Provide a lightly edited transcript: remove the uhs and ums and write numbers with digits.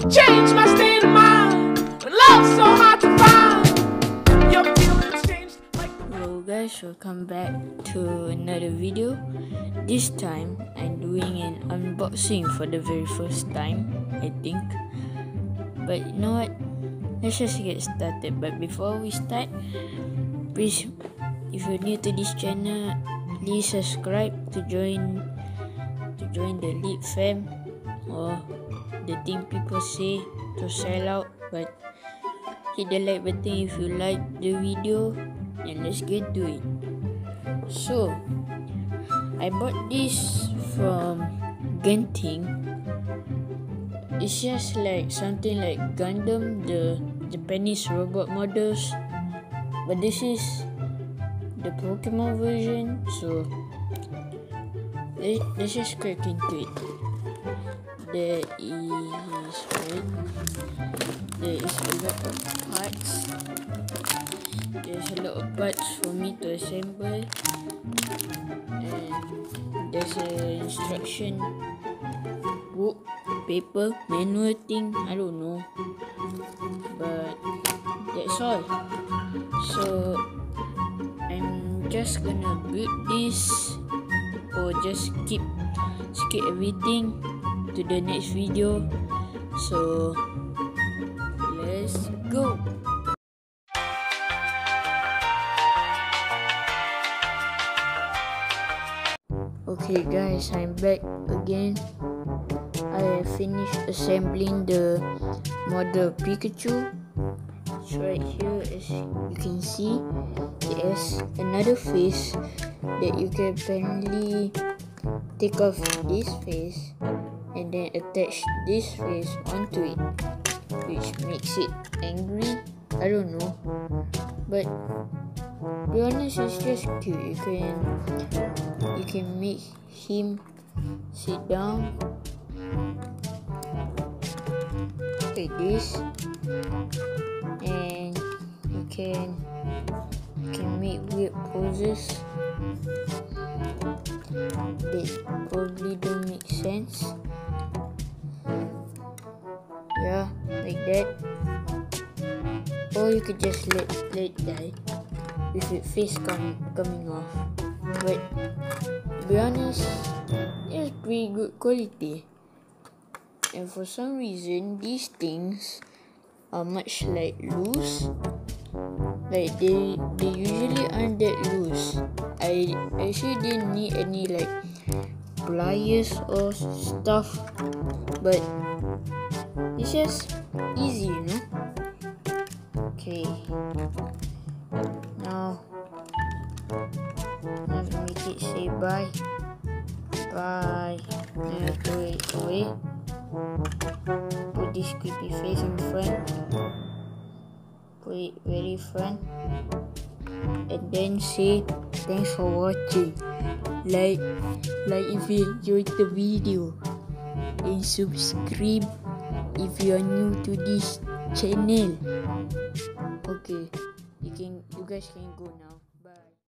Change my state of mind. Love's so hard to find. Your feelings changed like the... Hello guys, welcome back to another video. This time I'm doing an unboxing for the very first time, I think. But you know what? Let's just get started. But before we start, please, if you're new to this channel, please subscribe to join the lead fam, or the thing people say to sell out. But hit the like button if you like the video, and let's get to it. So I bought this from Genting. It's just like something like Gundam, the Japanese robot models, but this is the Pokemon version. So let's just crack into it. There is a lot of parts. There's a lot of parts for me to assemble, and there's an instruction book, paper, manual thing, I don't know, but that's all. So I'm just gonna build this, or just skip everything to the next video. So let's go. Okay guys, I'm back again. I finished assembling the model Pikachu. It's right here, as you can see. It has another face that you can apparently take off this face and then attach this face onto it, which makes it angry. I don't know, but to be honest, it's just cute. You can make him sit down like this, and you can make weird poses that probably don't make sense. Yeah, like that. Or you could just let it die with its face coming off. But to be honest, it's pretty good quality. And for some reason, these things are much like loose. Like they usually aren't that loose. I actually didn't need any like pliers or stuff, but it's just easy, you know. Okay, now let's make it say bye. Now throw it away. Put this creepy face in front. Put it very front, and then say thanks for watching. Like if you enjoyed the video, and subscribe if you are new to this channel. Okay, you guys can go now.